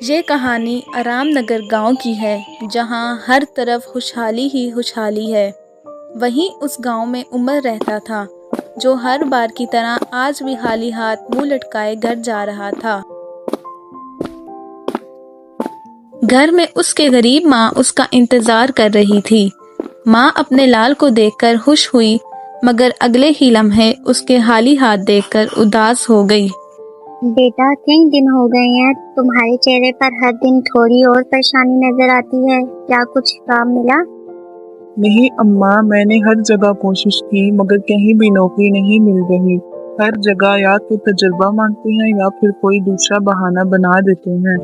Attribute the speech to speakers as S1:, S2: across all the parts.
S1: یہ کہانی آرام نگر گاؤں کی ہے جہاں ہر طرف خوشحالی ہی خوشحالی ہے۔ وہیں اس گاؤں میں عمر رہتا تھا جو ہر بار کی طرح آج بھی خالی ہاتھ منہ لٹکائے گھر جا رہا تھا۔ گھر میں اس کے غریب ماں اس کا انتظار کر رہی تھی۔ ماں اپنے لال کو دیکھ کر خوش ہوئی مگر اگلے ہی لمحے اس کے خالی ہاتھ دیکھ کر اداس ہو گئی۔
S2: بیٹا کئی دن ہو گئے ہیں، تمہارے چہرے پر ہر دن تھوڑی اور پریشانی نظر آتی ہے، کیا کچھ کام ملا؟
S3: نہیں اماں، میں نے ہر جگہ کوشش کی مگر کہیں بھی نوکری نہیں مل رہی۔ ہر جگہ یا تو تجربہ مانگتے ہیں یا پھر کوئی دوسرا بہانہ بنا دیتے ہیں۔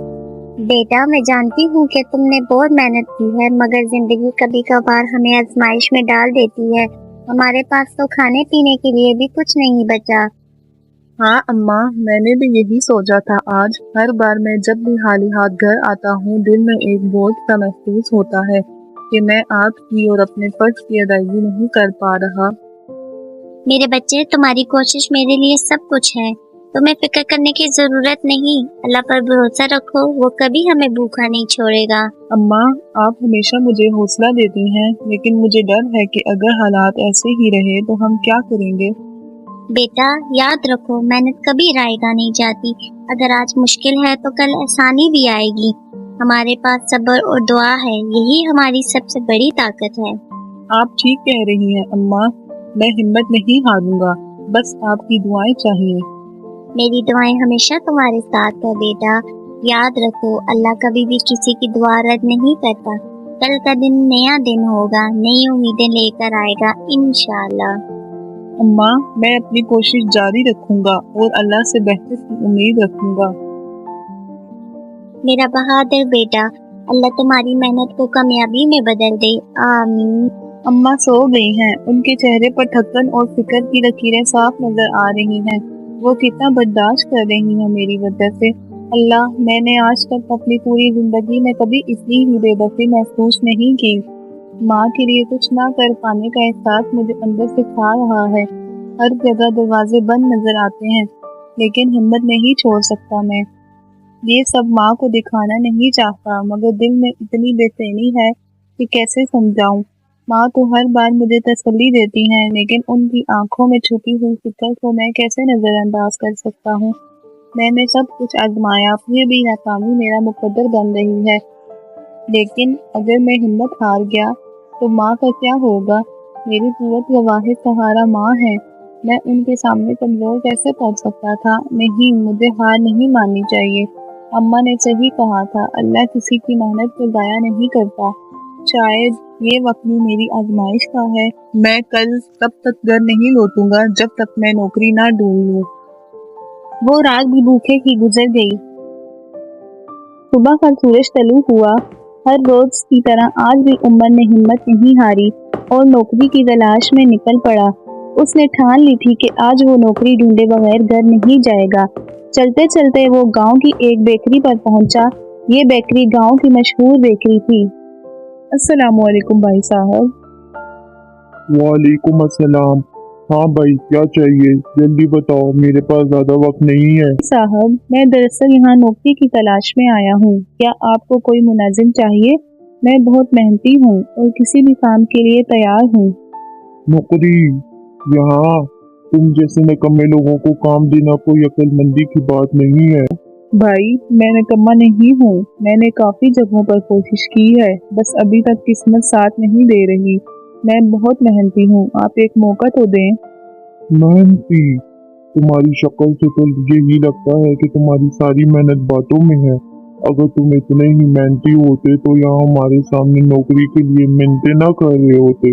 S2: بیٹا میں جانتی ہوں کہ تم نے بہت محنت کی ہے مگر زندگی کبھی کبھار ہمیں آزمائش میں ڈال دیتی ہے۔ ہمارے پاس تو کھانے پینے کے لیے بھی کچھ نہیں بچا۔
S3: ہاں اماں، میں نے بھی یہی سوچا تھا آج۔ ہر بار میں جب بھی خالی ہاتھ گھر آتا ہوں دل میں ایک بوجھ سا محسوس ہوتا ہے کہ میں آپ کی اور اپنے فرض کی ادائیگی نہیں کر پا رہا۔
S2: میرے بچے، تمہاری کوشش میرے لیے سب کچھ ہے، تمہیں فکر کرنے کی ضرورت نہیں۔ اللہ پر بھروسہ رکھو، وہ کبھی ہمیں بھوکا نہیں چھوڑے گا۔
S3: اماں، آپ ہمیشہ مجھے حوصلہ دیتی ہیں لیکن مجھے ڈر ہے کہ اگر حالات ایسے ہی رہے تو ہم کیا کریں گے؟
S2: بیٹا یاد رکھو، محنت کبھی رائے گا نہیں جاتی۔ اگر آج مشکل ہے تو کل آسانی بھی آئے گی۔ ہمارے پاس صبر اور دعا ہے، یہی ہماری سب سے بڑی طاقت ہے۔
S3: آپ ٹھیک کہہ رہی ہیں اماں، میں ہمت نہیں ہاروں گا، بس آپ کی دعائیں چاہیے۔
S2: میری دعائیں ہمیشہ تمہارے ساتھ ہے بیٹا۔ یاد رکھو، اللہ کبھی بھی کسی کی دعا رد نہیں کرتا۔ کل کا دن نیا دن ہوگا، نئی امیدیں لے کر آئے گا انشاءاللہ۔
S3: اماں، میں اپنی کوشش جاری رکھوں گا اور اللہ سے بہتر کی امید رکھوں گا۔
S2: میرا بہادر بیٹا، اللہ تمہاری محنت کو کامیابی میں بدل دے، آمین۔
S3: اماں سو گئی ہیں، ان کے چہرے پر تھکن اور فکر کی لکیریں صاف نظر آ رہی ہیں۔ وہ کتنا برداشت کر رہی ہیں میری وجہ سے۔ اللہ، میں نے آج تک اپنی پوری زندگی میں کبھی اتنی ہی بے بسی محسوس نہیں کی۔ ماں کے لیے کچھ نہ کر پانے کا احساس مجھے اندر سے کھا رہا ہے۔ ہر جگہ دروازے بند نظر آتے ہیں لیکن ہمت نہیں چھوڑ سکتا میں۔ یہ سب ماں کو دکھانا نہیں چاہتا مگر دل میں اتنی بے چینی ہے کہ کیسے سمجھاؤں۔ ماں تو ہر بار مجھے تسلی دیتی ہیں لیکن ان کی آنکھوں میں چھپی ہوئی فکر کو میں کیسے نظر انداز کر سکتا ہوں۔ میں نے سب کچھ آزمایا پھر بھی ناکامی میرا مقدر بن رہی ہے۔ لیکن اگر میں ہمت ہار گیا تو ماں کا کیا ہوگا؟ میری قوت کا واحد سہارا ماں ہے، میں ان کے سامنے کمزور کیسے پڑ سکتا تھا؟ نہیں، مجھے ہار نہیں ماننی چاہیے۔ اماں نے صحیح کہا تھا، اللہ کسی کی محنت کو ضائع نہیں کرتا۔ شاید یہ وقت بھی میری آزمائش کا ہے۔ میں کل تب تک گھر نہیں لوٹوں گا جب تک میں نوکری نہ ڈھونڈ لوں۔ وہ رات بھی بھوکے ہی گزر گئی۔ صبح کا سورج طلوع ہوا۔ ہر روز کی طرح آج بھی عمر نے ہمت نہیں ہاری اور نوکری کی تلاش میں نکل پڑا۔ اس نے ٹھان لی تھی کہ آج وہ نوکری ڈھونڈے بغیر گھر نہیں جائے گا۔ چلتے چلتے وہ گاؤں کی ایک بیکری پر پہنچا۔ یہ بیکری گاؤں کی مشہور بیکری تھی۔ السلام علیکم بھائی صاحب۔
S4: وعلیکم السلام۔ ہاں بھائی، کیا چاہیے؟ جلدی بتاؤ، میرے پاس زیادہ وقت نہیں ہے۔
S3: صاحب، میں دراصل یہاں نوکری کی تلاش میں آیا ہوں، کیا آپ کو کوئی ملازم چاہیے؟ میں بہت محنتی ہوں اور کسی بھی کام کے لیے تیار ہوں۔
S4: نوکری؟ یہاں تم جیسے نکمے لوگوں کو کام دینا کوئی عقل مندی کی بات نہیں ہے۔
S3: بھائی، میں نکما نہیں ہوں، میں نے کافی جگہوں پر کوشش کی ہے، بس ابھی تک قسمت ساتھ نہیں دے رہی۔ میں بہت محنتی ہوں، آپ ایک موقع تو دیں۔
S4: محنتی؟ تمہاری شکل سے تو یہی لگتا ہے کہ تمہاری ساری محنت باتوں میں ہے۔ اگر تم اتنے ہی محنتی ہوتے تو یہاں ہمارے سامنے نوکری کے لیے منتیں نہ کر رہے ہوتے۔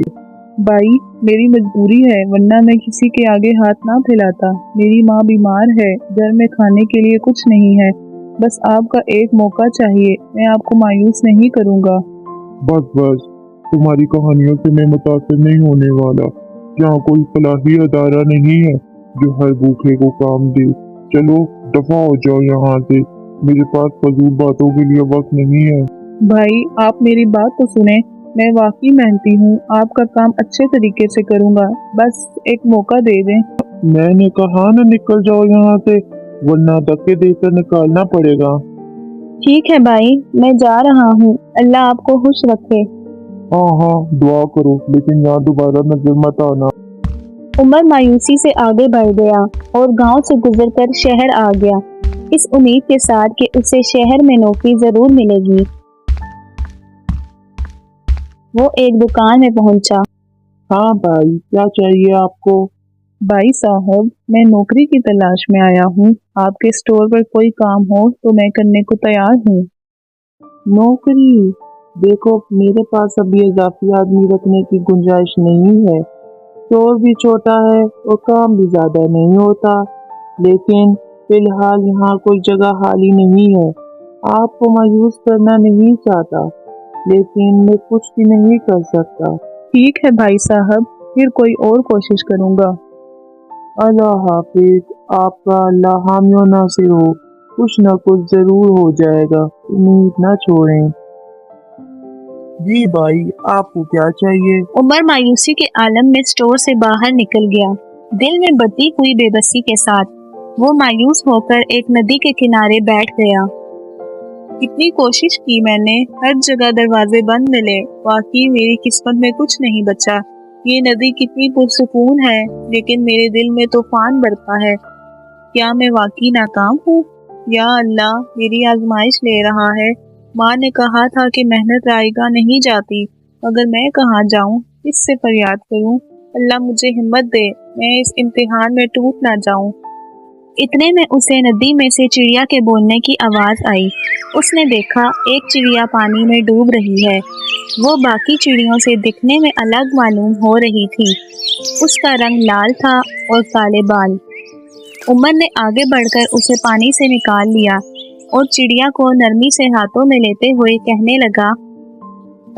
S3: بھائی، میری مجبوری ہے ورنہ میں کسی کے آگے ہاتھ نہ پھیلاتا۔ میری ماں بیمار ہے، گھر میں کھانے کے لیے کچھ نہیں ہے، بس آپ کا ایک موقع چاہیے، میں آپ کو مایوس نہیں کروں گا۔
S4: بس، تمہاری کہانیوں سے میں متاثر نہیں ہونے والا۔ یہاں کوئی فلاحی ادارہ نہیں ہے جو ہر بھوکے کو کام دے۔ چلو دفع ہو جاؤ یہاں سے، میرے پاس فضول باتوں کے لیے وقت نہیں ہے۔
S3: بھائی، آپ میری بات تو سنیں، میں واقعی محنتی ہوں، آپ کا کام اچھے طریقے سے کروں گا، بس ایک موقع دے دیں۔
S4: میں نے کہا نہ نکل جاؤ یہاں سے، ورنہ دھکے دے کر نکالنا پڑے گا۔
S3: ٹھیک ہے بھائی، میں جا رہا ہوں، اللہ آپ کو خوش رکھے۔
S4: ہاں ہاں دعا کرو، لیکن یہاں دوبارہ نظر مت آنا۔
S3: عمر مایوسی سے آگے بڑھ گیا اور گاؤں سے گزر کر شہر آ گیا، اس امید کے ساتھ کہ اسے شہر میں نوکری ضرور ملے گی۔ وہ ایک دکان میں پہنچا۔
S4: ہاں بھائی، کیا چاہیے آپ کو؟
S3: بھائی صاحب، میں نوکری کی تلاش میں آیا ہوں، آپ کے اسٹور پر کوئی کام ہو تو میں کرنے کو تیار ہوں۔
S4: نوکری؟ دیکھو، میرے پاس ابھی اضافی آدمی رکھنے کی گنجائش نہیں ہے۔ اسٹور بھی چھوٹا ہے اور کام بھی زیادہ نہیں ہوتا، لیکن فی الحال یہاں کوئی جگہ خالی نہیں ہے۔ آپ کو مایوس کرنا نہیں چاہتا، لیکن میں کچھ بھی نہیں کر سکتا۔
S3: ٹھیک ہے بھائی صاحب، پھر کوئی اور کوشش کروں گا۔
S4: اللہ حافظ، آپ کا اللہ حامی و ناصر ہو، کچھ نہ کچھ ضرور ہو جائے گا، امید نہ چھوڑیں۔ جی بھائی، آپ کو کیا چاہیے؟
S3: عمر مایوسی کے عالم میں اسٹور سے باہر نکل گیا، دل میں بڑھتی ہوئی بے بسی کے ساتھ وہ مایوس ہو کر ایک ندی کے کنارے بیٹھ گیا۔ کتنی کوشش کی میں نے، ہر جگہ دروازے بند ملے، واقعی میری قسمت میں کچھ نہیں بچا۔ یہ ندی کتنی پرسکون ہے، لیکن میرے دل میں طوفان بڑھتا ہے۔ کیا میں واقعی ناکام ہوں؟ یا اللہ میری آزمائش لے رہا ہے۔ ماں نے کہا تھا کہ محنت رائے گاہ نہیں جاتی، مگر میں کہاں جاؤں، کس سے فریاد کروں؟ اللہ مجھے ہمت دے، میں اس امتحان میں ٹوٹ نہ جاؤں۔ اتنے میں اسے ندی میں سے چڑیا کے بولنے کی آواز آئی۔ اس نے دیکھا ایک چڑیا پانی میں ڈوب رہی ہے، وہ باقی چڑیوں سے دکھنے میں الگ معلوم ہو رہی تھی، اس کا رنگ لال تھا اور کالے بال۔ عمر نے آگے بڑھ کر اسے پانی سے نکال لیا اور چڑیا کو نرمی سے ہاتھوں میں لیتے ہوئے کہنے لگا،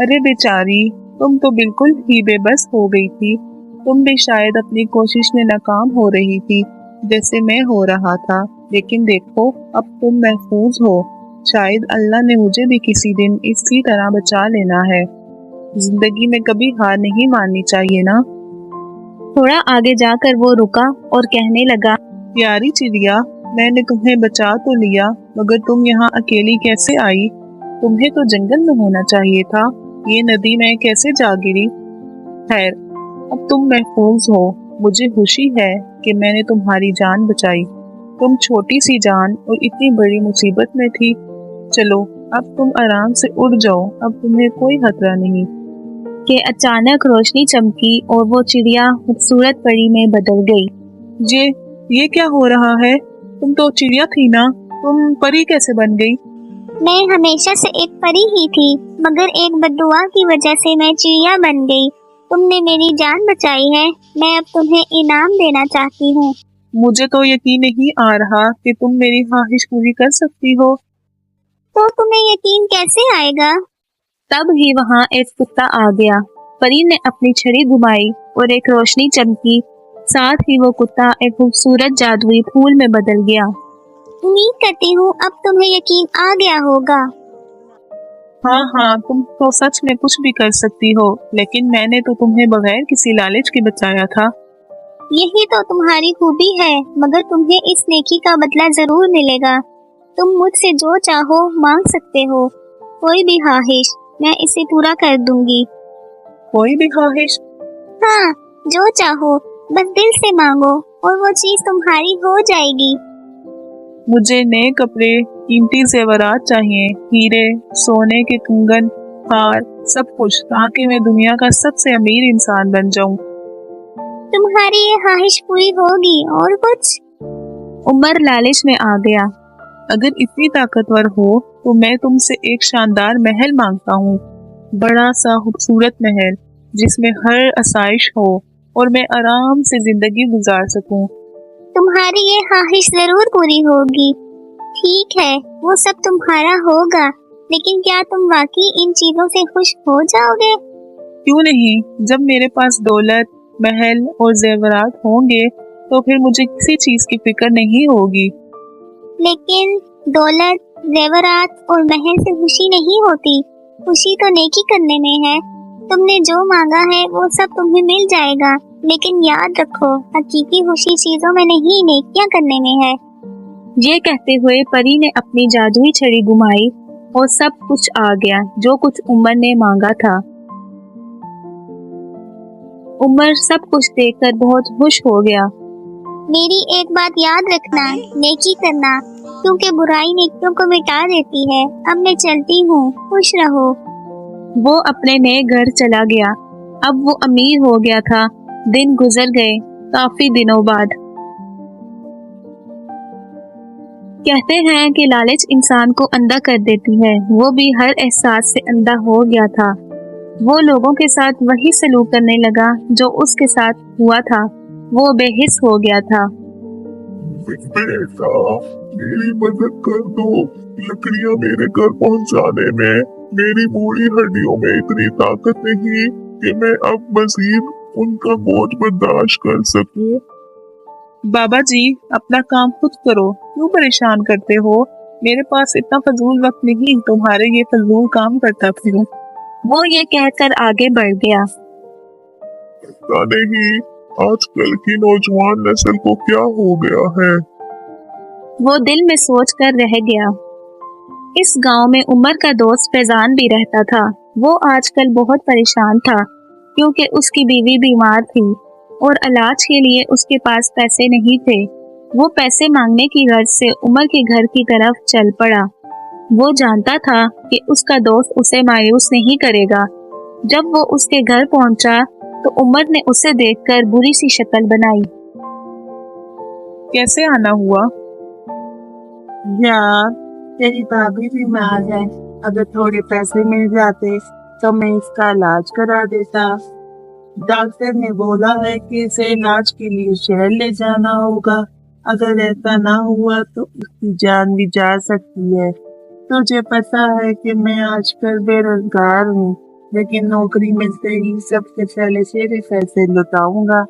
S3: ارے بیچاری، تم تو بالکل ہی بے بس ہو گئی تھی، تم بھی شاید اپنی کوشش میں ناکام ہو رہی تھی جیسے میں ہو رہا تھا، لیکن دیکھو اب تم محفوظ ہو، شاید اللہ نے مجھے بھی کسی دن اسی طرح بچا لینا ہے۔ زندگی میں کبھی ہار نہیں ماننی چاہیے نا۔ تھوڑا آگے جا کر وہ رکا اور کہنے لگا، پیاری چڑیا، میں نے تمہیں بچا تو لیا، مگر تم یہاں اکیلی کیسے آئی؟ تمہیں تو جنگل میں ہونا چاہیے تھا، یہ ندی میں کیسے جا گری؟ خیر، اب تم محفوظ ہو، مجھے خوشی ہے کہ میں نے تمہاری جان بچائی، تم چھوٹی سی جان اور اتنی بڑی مصیبت میں تھی۔ چلو اب تم آرام سے اڑ جاؤ، اب تمہیں کوئی خطرہ نہیں۔ کہ اچانک روشنی چمکی اور وہ چڑیا خوبصورت پری میں بدل گئی۔ یہ کیا ہو رہا ہے؟ تم تو چڑیا تھی نا، تم پری کیسے بن گئی؟
S2: میں ہمیشہ سے ایک پری ہی تھی، مگر ایک بددعا کی وجہ سے میں چڑیا بن گئی۔ تم نے میری جان بچائی ہے، میں اب تمہیں انعام دینا چاہتی ہوں۔
S3: مجھے تو یقین نہیں آ رہا کہ تم میری خواہش پوری کر سکتی ہو۔
S2: تو تمہیں یقین کیسے آئے گا؟
S3: تب ہی وہاں ایک کتا آ گیا، پری نے اپنی چھڑی گھمائی اور ایک روشنی چمکی، ساتھ ہی وہ کتا ایک خوبصورت جادوئی پھول میں بدل گیا۔
S2: امید کرتی ہوں اب تمہیں یقین آ گیا ہوگا۔
S3: ہاں، تم تو سچ میں کچھ بھی کر سکتی ہو، لیکن میں نے تو تمہیں بغیر کسی لالچ کے بچایا تھا۔
S2: یہی تو تمہاری خوبی ہے، مگر تمہیں اس نیکی کا بدلہ ضرور ملے گا۔ تم مجھ سے جو چاہو مانگ سکتے ہو، کوئی بھی خواہش، میں اسے پورا کر دوں گی۔
S3: کوئی بھی خواہش؟
S2: ہاں، جو چاہو، بس دل سے مانگو اور وہ چیز تمہاری ہو جائے گی۔
S3: مجھے نئے کپڑے، قیمتی زیورات چاہیے، ہیرے، سونے کے کنگن، ہار، سب کچھ، تاکہ میں دنیا کا سب سے امیر انسان بن جاؤں۔
S2: تمہاری یہ خواہش پوری ہوگی، اور کچھ؟
S3: عمر لالچ میں آ گیا، اگر اتنی طاقتور ہو تو میں تم سے ایک شاندار محل مانگتا ہوں، بڑا سا خوبصورت محل جس میں ہر آسائش ہو اور میں آرام سے زندگی گزار سکوں۔
S2: تمہاری یہ خواہش ضرور پوری ہوگی۔ ٹھیک ہے، وہ سب تمہارا ہوگا، لیکن کیا تم واقعی ان چیزوں سے خوش ہو جاؤ گے؟
S3: کیوں نہیں؟ جب میرے پاس دولت، محل اور زیورات ہوں گے تو پھر مجھے کسی چیز کی فکر نہیں ہوگی۔
S2: لیکن دولت، زیورات اور محل سے خوشی نہیں ہوتی، خوشی تو نیکی کرنے میں ہے۔ تم نے جو مانگا ہے وہ سب تمہیں مل جائے گا، لیکن یاد رکھو حقیقی خوشی چیزوں میں نہیں، نیکیاں کرنے میں ہے۔
S3: یہ کہتے ہوئے پری نے اپنی جادوئی چھڑی گھمائی اور سب کچھ آ گیا جو کچھ عمر نے مانگا تھا۔ عمر سب کچھ دیکھ کر بہت خوش ہو گیا۔
S2: میری ایک بات یاد رکھنا، نیکی کرنا، کیونکہ برائی نیکیوں کو مٹا دیتی ہے۔ اب میں چلتی ہوں، خوش رہو۔
S3: وہ اپنے نئے گھر چلا گیا۔ اب وہ امیر ہو گیا تھا۔ دن گزر گئے، کافی دنوں بعد۔ کہتے ہیں کہ لالچ انسان کو اندھا کر دیتی ہے، وہ بھی ہر احساس سے اندھا ہو گیا تھا۔ وہ لوگوں کے ساتھ وہی سلوک کرنے لگا جو اس کے ساتھ ہوا تھا۔ وہ بے حس ہو گیا تھا۔
S4: بیٹا، میری مدد کر دو، لکڑیاں میرے گھر پہنچانے میں میری بوڑھی ہڈیوں میں اتنی طاقت نہیں کہ میں اب مزید ان کا بوجھ برداشت کر سکوں۔
S3: بابا جی، اپنا کام خود کرو، کیوں پریشان کرتے ہو؟ میرے پاس اتنا فضول وقت نہیں تمہارے یہ فضول کام کرتا پھروں۔ وہ یہ کہہ کر آگے بڑھ گیا۔
S4: پتہ نہیں آج کل کی نوجوان نسل کو کیا ہو گیا ہے۔
S3: وہ دل میں سوچ کر رہ گیا۔ اس گاؤں میں عمر کا دوست فیضان بھی رہتا تھا۔ وہ آج کل بہت پریشان تھا کیونکہ اس کی بیوی بیمار تھی اور علاج کے لیے اس کے پاس پیسے نہیں تھے۔ وہ پیسے مانگنے کی غرض سے عمر کے گھر کی طرف چل پڑا۔ وہ جانتا تھا کہ اس کا دوست اسے مایوس نہیں کرے گا۔ جب وہ اس کے گھر پہنچا تو عمر نے اسے دیکھ کر بری سی شکل بنائی۔ کیسے آنا ہوا؟
S5: یار، تیری بھابھی بیمار ہے، اگر تھوڑے پیسے مل جاتے تو میں اس کا علاج کرا دیتا۔ ڈاکٹر نے بولا ہے کہ اسے علاج کے لیے شہر لے جانا ہوگا۔ اگر ایسا نہ ہوا تو اس کی جان بھی جا سکتی ہے۔ تجھے پتا ہے کہ میں آج کل بے روزگار ہوں، لیکن نوکری ملتے ہی سب سے پہلے تیرے پیسے لوٹاؤں گا۔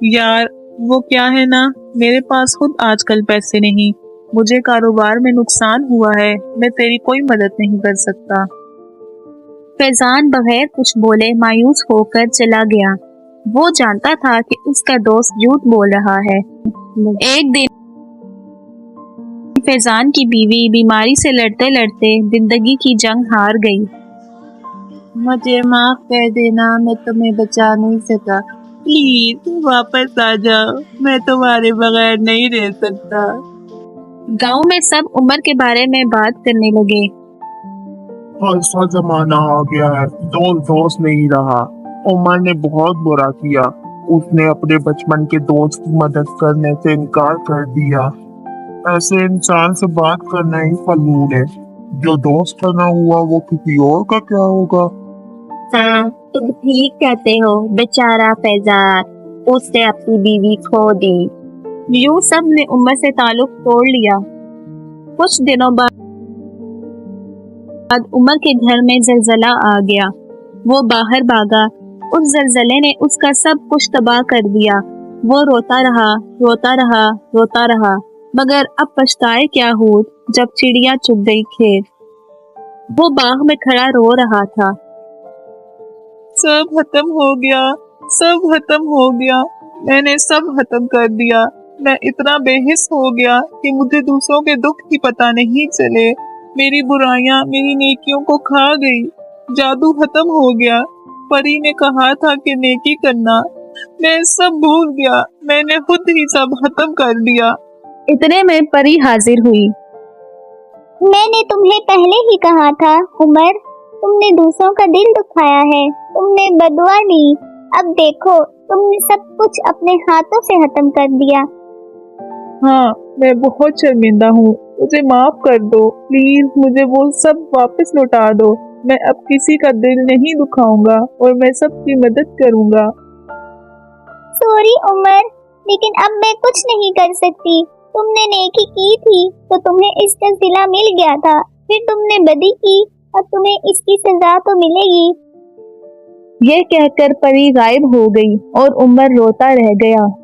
S3: یار، وہ کیا ہے نا، میرے پاس خود آج کل پیسے نہیں، مجھے کاروبار میں نقصان ہوا ہے، میں تیری کوئی مدد نہیں کر سکتا۔ فیضان بغیر کچھ بولے مایوس ہو کر چلا گیا۔ وہ جانتا تھا کہ اس کا دوست جھوٹ بول رہا ہے۔ ایک دن فیضان کی بیوی بیماری سے لڑتے لڑتے زندگی کی جنگ ہار گئی۔
S5: مجھے معاف کر دینا، میں تمہیں بچا نہیں سکا، پلیز تم واپس آ جاؤ، میں تمہارے بغیر نہیں رہ سکتا۔
S3: گاؤں میں سب عمر کے بارے میں بات کرنے لگے۔
S4: ایسا زمانہ آ گیا ہے، دوست نہیں رہا۔ عمر نے بہت برا کیا، اس نے اپنے بچپن کے دوست کی مدد کرنے سے انکار کر دیا۔ ایسے انسان سے بات کرنا ہی فضول ہے، جو دوست کا نہ ہوا وہ کسی اور کا کیا ہوگا۔
S2: ہاں، تم ٹھیک کہتے ہو، بیچارہ فیضان، اس نے اپنی بیوی کھو دی۔
S3: یوں سب نے عمر سے تعلق توڑ لیا۔ کچھ دنوں بعد عمر کے گھر میں زلزلہ آ گیا۔ وہ باہر بھاگا۔ اس زلزلے نے اس کا سب کچھ تباہ کر دیا۔ وہ روتا رہا، روتا رہا، روتا رہا، مگر اب پچھتائے کیا ہوت جب چڑیا چگ گئی کھیت۔ وہ باغ میں کھڑا رو رہا تھا۔ سب ختم ہو گیا، سب ختم ہو گیا، میں نے سب ختم کر دیا۔ میں اتنا بے حس ہو گیا کہ مجھے دوسروں کے دکھ کی پتہ نہیں چلے۔ میری برائیاں میری نیکیوں کو کھا گئی۔ جادو ختم ہو گیا۔ پری نے کہا تھا کہ نیکی کرنا، میں سب بھول گیا، میں نے خود ہی سب ختم کر دیا۔ اتنے میں پری حاضر ہوئی۔
S2: میں نے تمہیں پہلے ہی کہا تھا عمر، تم نے دوسروں کا دل دکھایا ہے، تم نے بددعا لی، اب دیکھو تم نے سب کچھ اپنے ہاتھوں سے ختم کر دیا۔
S3: ہاں، میں بہت شرمندہ ہوں، مجھے معاف کر دو، پلیز مجھے وہ سب واپس لوٹا دو۔ میں اب کسی کا دل نہیں دکھاؤں گا اور میں سب کی مدد کروں گا۔
S2: سوری عمر، لیکن اب میں کچھ نہیں کر سکتی۔ تم نے نیکی کی تھی تو تمہیں اس کا صلہ مل گیا تھا، پھر تم نے بدی کی اور تمہیں اس کی سزا تو ملے گی۔
S3: یہ کہہ کر پری غائب ہو گئی اور عمر روتا رہ گیا۔